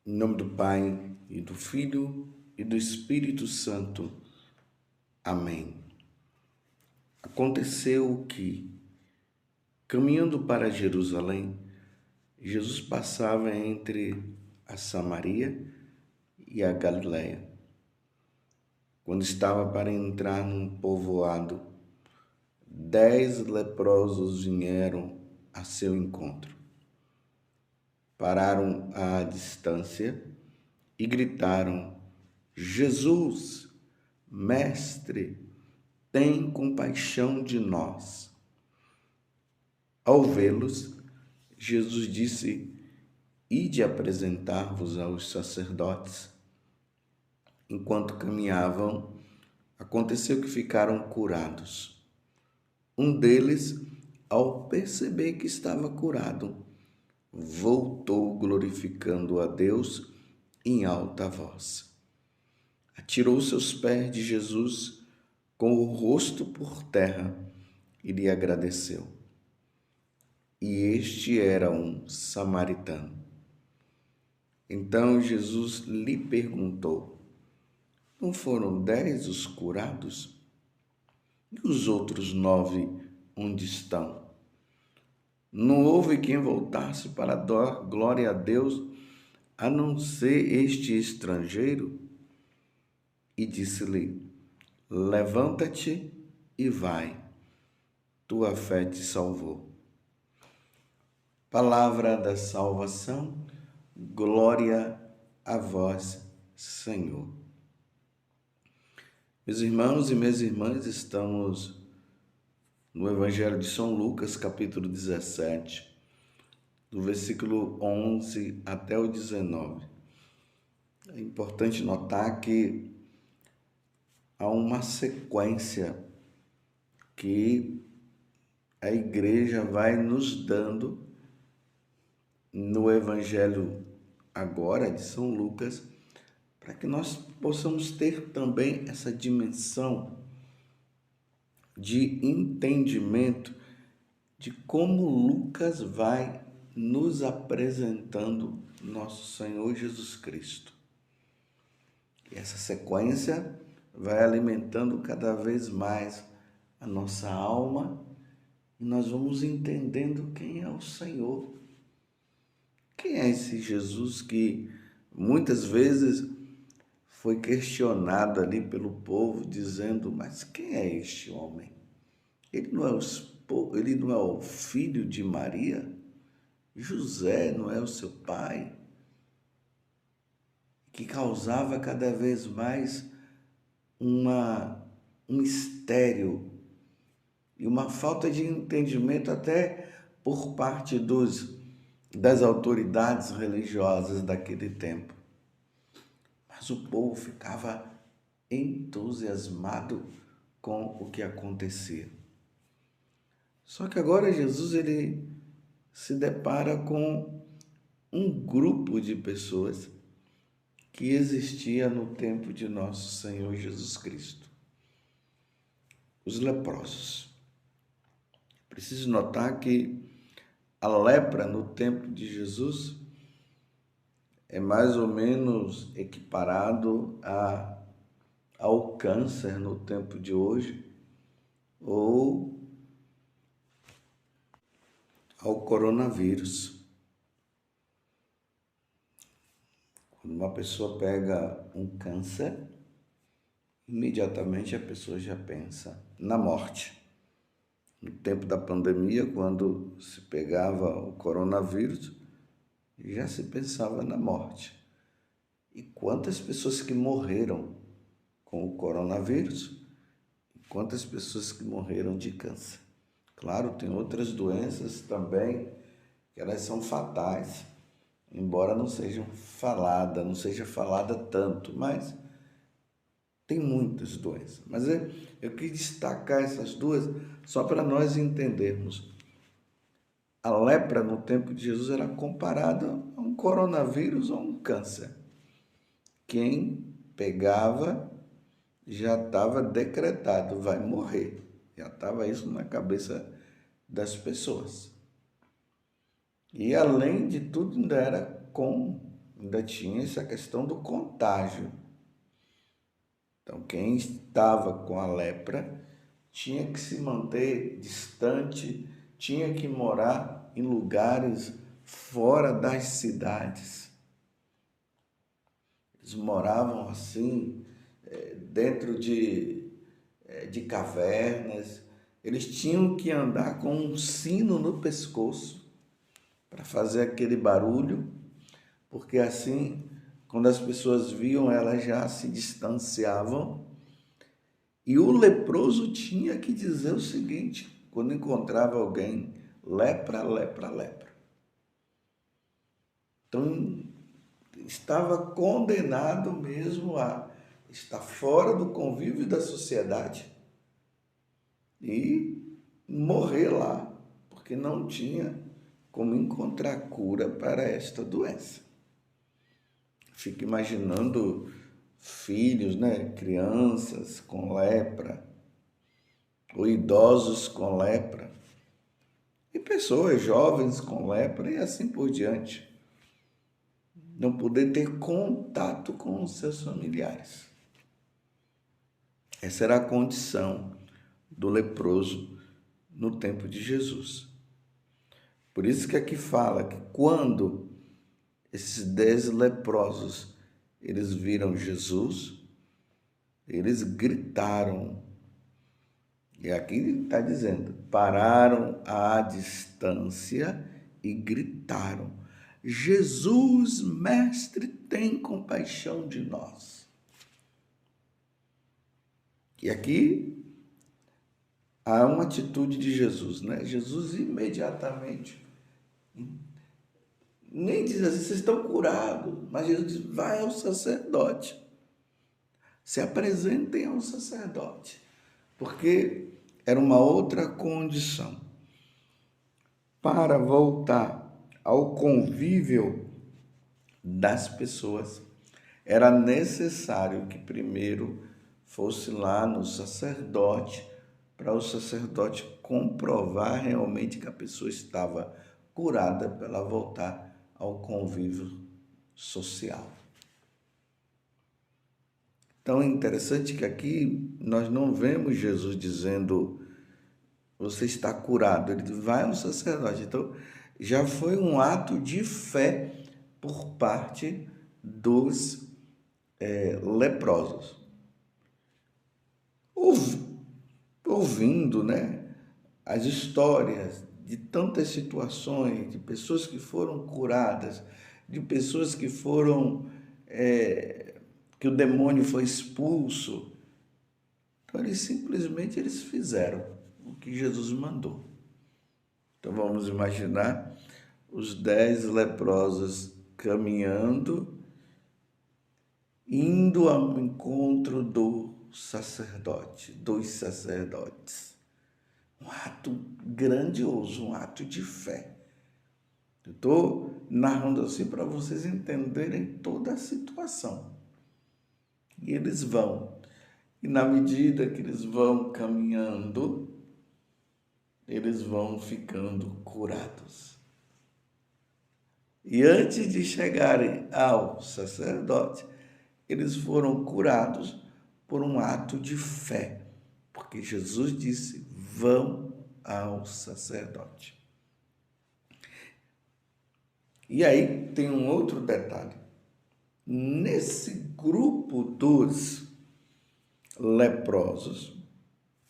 Em nome do Pai, e do Filho, e do Espírito Santo. Amém. Aconteceu que, caminhando para Jerusalém, Jesus passava entre a Samaria e a Galiléia. Quando estava para entrar num povoado, 10 leprosos vieram a seu encontro. Pararam à distância e gritaram: Jesus, Mestre, tem compaixão de nós. Ao vê-los, Jesus disse: Ide apresentar-vos aos sacerdotes. Enquanto caminhavam, aconteceu que ficaram curados. Um deles, ao perceber que estava curado, voltou glorificando a Deus em alta voz. Atirou seus pés de Jesus com o rosto por terra e lhe agradeceu. E este era um samaritano. Então Jesus lhe perguntou: Não foram 10 os curados? E os outros 9 onde estão? Não houve quem voltasse para dar glória a Deus, a não ser este estrangeiro? E disse-lhe: Levanta-te e vai, tua fé te salvou. Palavra da salvação, glória a vós, Senhor. Meus irmãos e minhas irmãs, estamos no Evangelho de São Lucas, capítulo 17, do versículo 11 até o 19. É importante notar que há uma sequência que a igreja vai nos dando no Evangelho agora de São Lucas, para que nós possamos ter também essa dimensão de entendimento de como Lucas vai nos apresentando nosso Senhor Jesus Cristo. E essa sequência vai alimentando cada vez mais a nossa alma e nós vamos entendendo quem é o Senhor. Quem é esse Jesus que muitas vezes foi questionado ali pelo povo, dizendo: mas quem é este homem? Ele não é o filho de Maria? José não é o seu pai? Que causava cada vez mais um mistério e uma falta de entendimento até por parte das autoridades religiosas daquele tempo. Mas o povo ficava entusiasmado com o que acontecia. Só que agora Jesus ele se depara com um grupo de pessoas que existia no tempo de nosso Senhor Jesus Cristo. Os leprosos. Preciso notar que a lepra no tempo de Jesus é mais ou menos equiparado ao câncer no tempo de hoje ou ao coronavírus. Quando uma pessoa pega um câncer, imediatamente a pessoa já pensa na morte. No tempo da pandemia, quando se pegava o coronavírus, já se pensava na morte. E quantas pessoas que morreram com o coronavírus e quantas pessoas que morreram de câncer. Claro, tem outras doenças também que elas são fatais, embora não seja falada tanto, mas tem muitas doenças. Mas eu quis destacar essas duas só para nós entendermos. A lepra no tempo de Jesus era comparada a um coronavírus ou um câncer. Quem pegava já estava decretado, vai morrer. Já estava isso na cabeça das pessoas. E além de tudo, ainda era com ainda tinha essa questão do contágio. Então, quem estava com a lepra tinha que se manter distante, tinha que morar em lugares fora das cidades. Eles moravam assim, dentro de cavernas. Eles tinham que andar com um sino no pescoço para fazer aquele barulho, porque assim, quando as pessoas viam, elas já se distanciavam. E o leproso tinha que dizer o seguinte, quando encontrava alguém: lepra, lepra, lepra. Então, estava condenado mesmo a estar fora do convívio da sociedade e morrer lá, porque não tinha como encontrar cura para esta doença. Fico imaginando filhos, né, crianças com lepra, ou idosos com lepra, e pessoas jovens com lepra e assim por diante. Não poder ter contato com os seus familiares. Essa era a condição do leproso no tempo de Jesus. Por isso que aqui fala que quando esses 10 leprosos eles viram Jesus, eles gritaram. E aqui está dizendo, pararam à distância e gritaram: Jesus, mestre, tem compaixão de nós. E aqui há uma atitude de Jesus, né? Jesus imediatamente, nem diz assim, vocês estão curados, mas Jesus diz, vai ao sacerdote, se apresentem ao sacerdote, porque era uma outra condição. Para voltar ao convívio das pessoas, era necessário que primeiro fosse lá no sacerdote, para o sacerdote comprovar realmente que a pessoa estava curada, para ela voltar ao convívio social. Então é interessante que aqui nós não vemos Jesus dizendo, você está curado. Ele vai ao sacerdote. Então já foi um ato de fé por parte dos leprosos. Ouvindo, né, as histórias de tantas situações, de pessoas que foram curadas, de pessoas que foram, que o demônio foi expulso. Então, eles fizeram o que Jesus mandou. Então, vamos imaginar os 10 leprosos caminhando, indo ao encontro do sacerdote, dos sacerdotes. Um ato grandioso, um ato de fé. Eu estou narrando assim para vocês entenderem toda a situação. E eles vão. E na medida que eles vão caminhando, eles vão ficando curados. E antes de chegarem ao sacerdote, eles foram curados por um ato de fé. Porque Jesus disse, vão ao sacerdote. E aí tem um outro detalhe. Nesse grupo dos leprosos,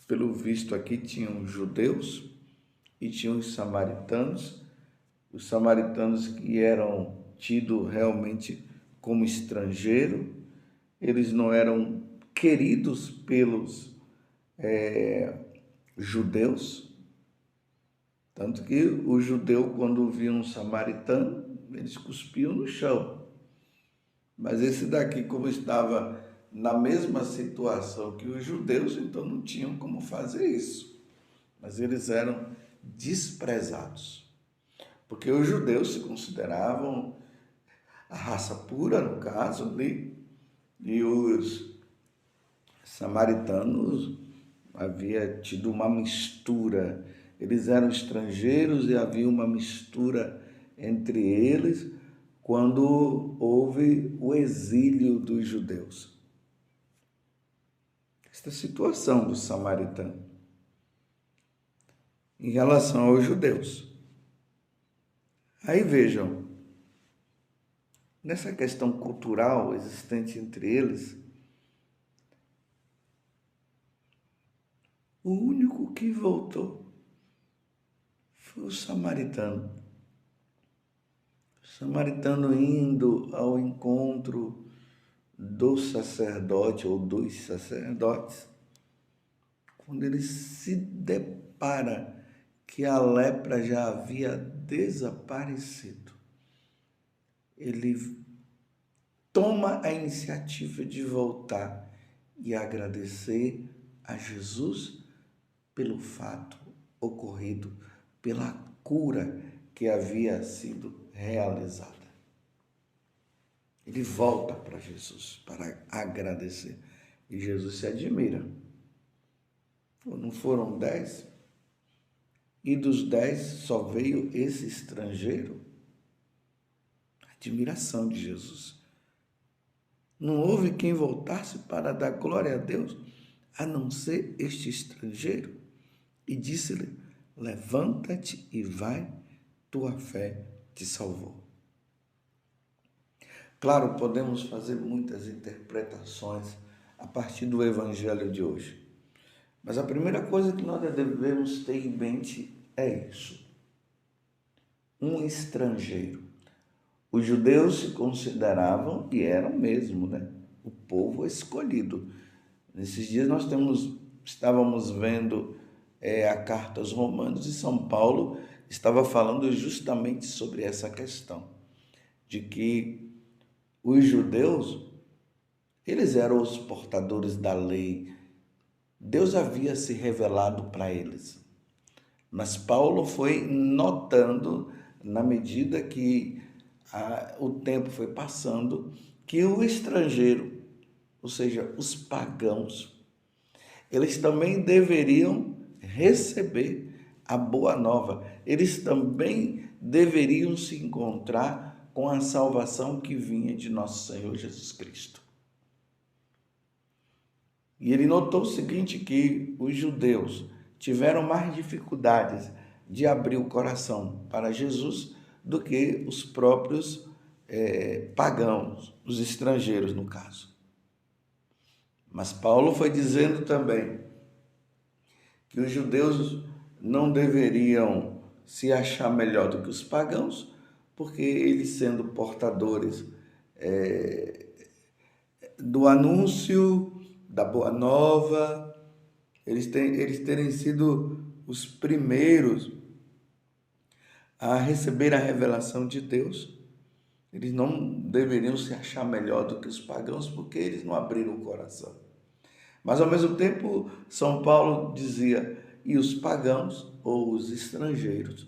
pelo visto aqui tinham judeus e tinham os samaritanos que eram tidos realmente como estrangeiros, eles não eram queridos pelos judeus, tanto que o judeu, quando via um samaritano, eles cuspiam no chão. Mas esse daqui, como estava na mesma situação que os judeus, então não tinham como fazer isso. Mas eles eram desprezados. Porque os judeus se consideravam a raça pura, no caso ali, e os samaritanos havia tido uma mistura. Eles eram estrangeiros e havia uma mistura entre eles quando houve o exílio dos judeus. Esta situação do samaritano em relação aos judeus. Aí vejam, nessa questão cultural existente entre eles, o único que voltou foi o samaritano. O samaritano indo ao encontro do sacerdote ou dos sacerdotes, quando ele se depara que a lepra já havia desaparecido, ele toma a iniciativa de voltar e agradecer a Jesus pelo fato ocorrido, pela cura que havia sido realizada. Ele volta para Jesus para agradecer. E Jesus se admira. Não foram 10? E dos 10 só veio esse estrangeiro? Admiração de Jesus. Não houve quem voltasse para dar glória a Deus, a não ser este estrangeiro. E disse-lhe: levanta-te e vai, tua fé te salvou. Claro, podemos fazer muitas interpretações a partir do evangelho de hoje. Mas a primeira coisa que nós devemos ter em mente é isso. Um estrangeiro. Os judeus se consideravam, e eram mesmo, o povo escolhido. Nesses dias nós estávamos vendo a carta aos Romanos, e São Paulo estava falando justamente sobre essa questão, de que os judeus, eles eram os portadores da lei. Deus havia se revelado para eles. Mas Paulo foi notando, na medida que o tempo foi passando, que o estrangeiro, ou seja, os pagãos, eles também deveriam receber a boa nova. Eles também deveriam se encontrar com a salvação que vinha de nosso Senhor Jesus Cristo. E ele notou o seguinte, que os judeus tiveram mais dificuldades de abrir o coração para Jesus do que os próprios pagãos, os estrangeiros no caso. Mas Paulo foi dizendo também que os judeus não deveriam se achar melhor do que os pagãos, porque eles, sendo portadores do anúncio da boa nova, eles terem sido os primeiros a receber a revelação de Deus, eles não deveriam se achar melhor do que os pagãos, porque eles não abriram o coração. Mas, ao mesmo tempo, São Paulo dizia, e os pagãos ou os estrangeiros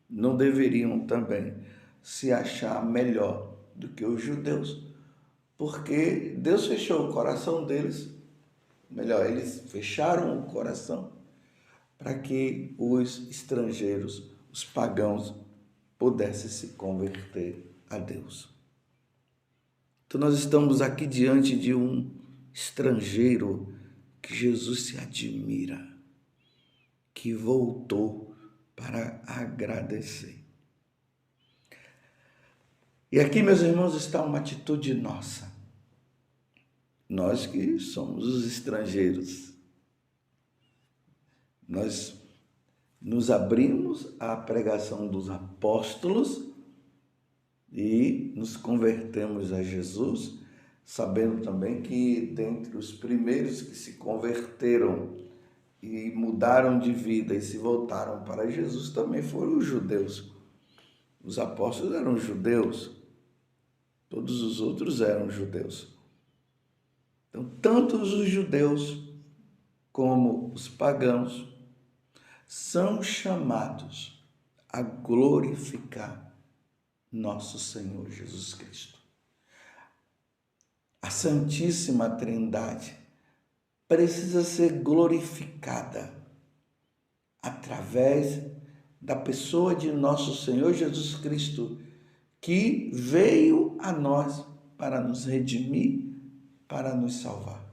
não deveriam também se achar melhor do que os judeus, porque Deus fechou o coração deles, eles fecharam o coração para que os estrangeiros, os pagãos, pudessem se converter a Deus. Então nós estamos aqui diante de um estrangeiro que Jesus se admira, que voltou para agradecer. E aqui, meus irmãos, está uma atitude nossa. Nós que somos os estrangeiros. Nós nos abrimos à pregação dos apóstolos e nos convertemos a Jesus, sabendo também que dentre os primeiros que se converteram e mudaram de vida e se voltaram para Jesus também foram os judeus. Os apóstolos eram judeus, todos os outros eram judeus. Então, tanto os judeus como os pagãos são chamados a glorificar nosso Senhor Jesus Cristo. A Santíssima Trindade precisa ser glorificada através da pessoa de nosso Senhor Jesus Cristo, que veio a nós para nos redimir, para nos salvar.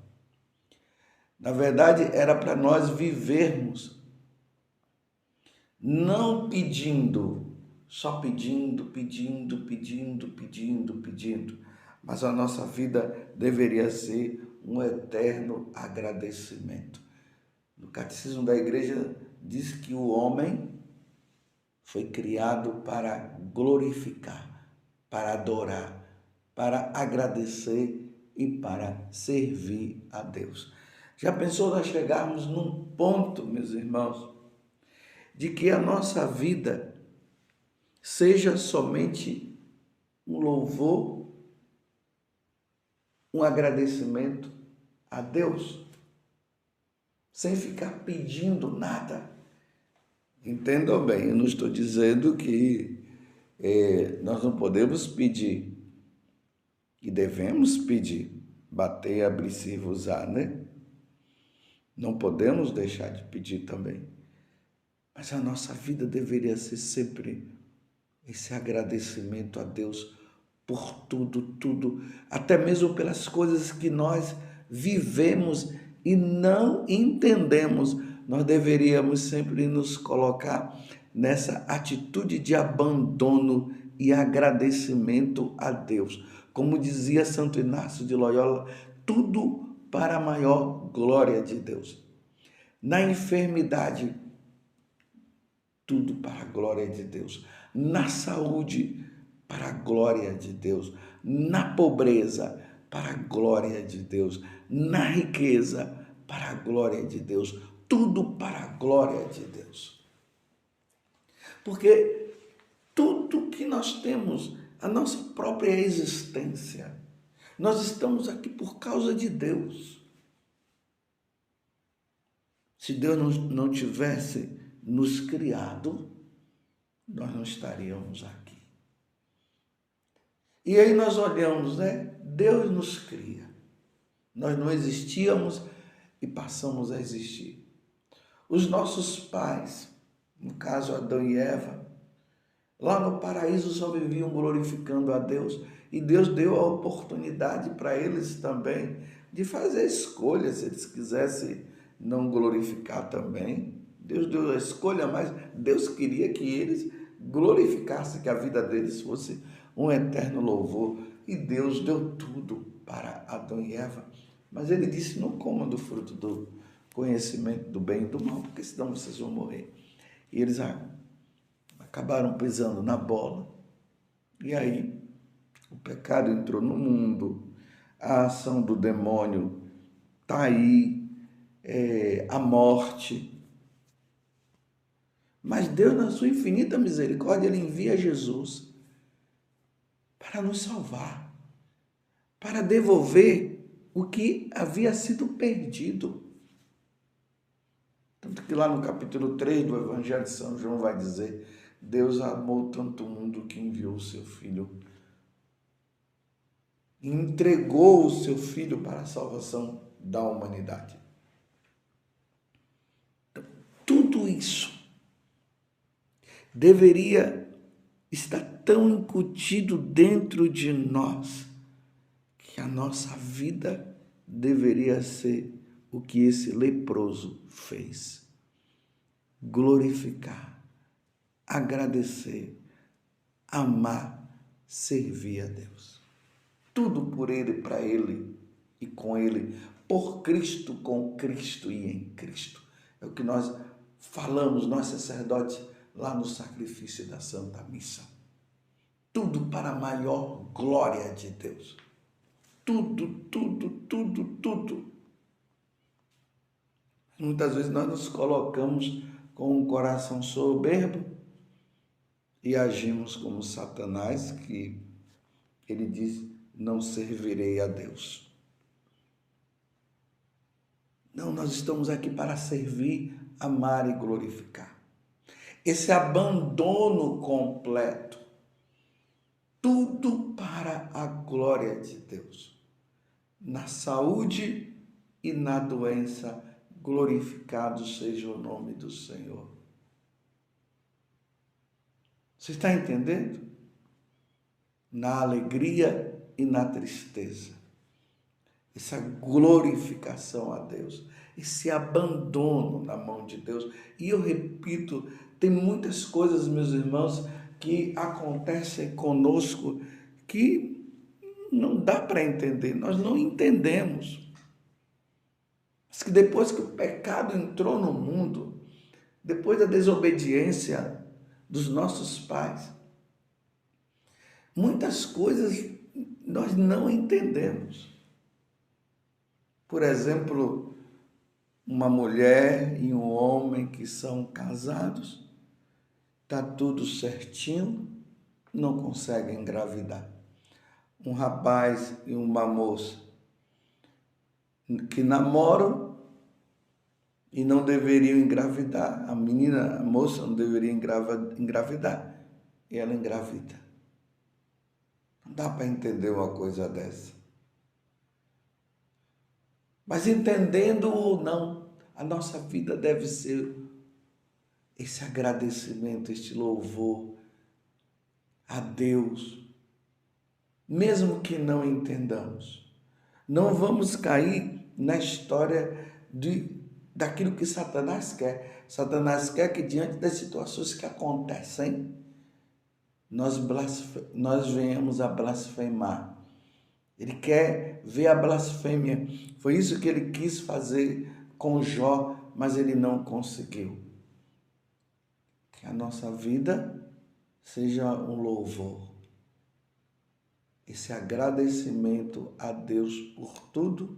Na verdade, era para nós vivermos, não pedindo, só pedindo, mas a nossa vida deveria ser um eterno agradecimento. No Catecismo da Igreja diz que o homem foi criado para glorificar, para adorar, para agradecer e para servir a Deus. Já pensou nós chegarmos num ponto, meus irmãos, de que a nossa vida seja somente um louvor, um agradecimento a Deus, sem ficar pedindo nada? Entendam bem, eu não estou dizendo que nós não podemos pedir, e devemos pedir, bater, abrir, servir, né? Não podemos deixar de pedir também. Mas a nossa vida deveria ser sempre esse agradecimento a Deus por tudo, até mesmo pelas coisas que nós vivemos e não entendemos. Nós deveríamos sempre nos colocar nessa atitude de abandono e agradecimento a Deus. Como dizia Santo Inácio de Loyola, tudo para a maior glória de Deus. Na enfermidade, tudo para a glória de Deus. Na saúde, para a glória de Deus. Na pobreza, para a glória de Deus. Na riqueza, para a glória de Deus. Tudo para a glória de Deus. Porque tudo que nós temos, a nossa própria existência, nós estamos aqui por causa de Deus. Se Deus não tivesse nos criado, nós não estaríamos aqui. E aí nós olhamos, né? Deus nos cria. Nós não existíamos e passamos a existir. Os nossos pais, no caso Adão e Eva, lá no paraíso só viviam glorificando a Deus, e Deus deu a oportunidade para eles também de fazer escolha, se eles quisessem não glorificar também. Deus deu a escolha, mas Deus queria que eles glorificassem, que a vida deles fosse um eterno louvor. E Deus deu tudo para Adão e Eva. Mas ele disse, não comam do fruto do conhecimento do bem e do mal, porque senão vocês vão morrer. E eles acabaram pisando na bola. E aí o pecado entrou no mundo, a ação do demônio está aí, a morte. Mas Deus, na sua infinita misericórdia, Ele envia Jesus para nos salvar, para devolver o que havia sido perdido. Tanto que lá no capítulo 3 do Evangelho de São João vai dizer, Deus amou tanto o mundo que enviou o seu Filho, entregou o seu Filho para a salvação da humanidade. Tudo isso deveria estar tão incutido dentro de nós que a nossa vida deveria ser o que esse leproso fez. Glorificar, agradecer, amar, servir a Deus. Tudo por Ele, para Ele e com Ele, por Cristo, com Cristo e em Cristo. É o que nós falamos, nós sacerdotes, lá no sacrifício da Santa Missa. Tudo para a maior glória de Deus. Tudo. Muitas vezes nós nos colocamos com um coração soberbo e agimos como Satanás, que ele diz, não servirei a Deus. Não, nós estamos aqui para servir, amar e glorificar. Esse abandono completo, tudo para a glória de Deus. Na saúde e na doença, glorificado seja o nome do Senhor. Você está entendendo? na alegria e na tristeza. Essa glorificação a Deus, esse abandono na mão de Deus. E eu repito, tem muitas coisas, meus irmãos, que acontecem conosco que não dá para entender, nós não entendemos. Mas que depois que o pecado entrou no mundo, depois da desobediência dos nossos pais, muitas coisas nós não entendemos. Por exemplo, uma mulher e um homem que são casados, está tudo certinho, não conseguem engravidar. Um rapaz e uma moça que namoram e não deveriam engravidar. A moça não deveria engravidar e ela engravida. Não dá para entender uma coisa dessa. Mas entendendo ou não, a nossa vida deve ser esse agradecimento, este louvor a Deus, mesmo que não entendamos. Não vamos cair na história daquilo que Satanás quer. Satanás quer que diante das situações que acontecem, nós venhamos a blasfemar. Ele quer ver a blasfêmia. Foi isso que ele quis fazer com Jó, mas ele não conseguiu. Que a nossa vida seja um louvor. Esse agradecimento a Deus por tudo,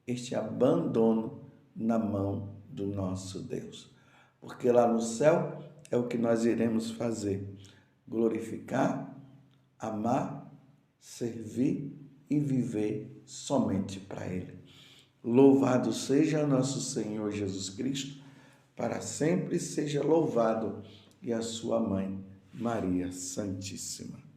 este abandono na mão do nosso Deus. Porque lá no céu é o que nós iremos fazer. Glorificar, amar, servir e viver somente para Ele. Louvado seja nosso Senhor Jesus Cristo, para sempre seja louvado, e a sua mãe, Maria Santíssima.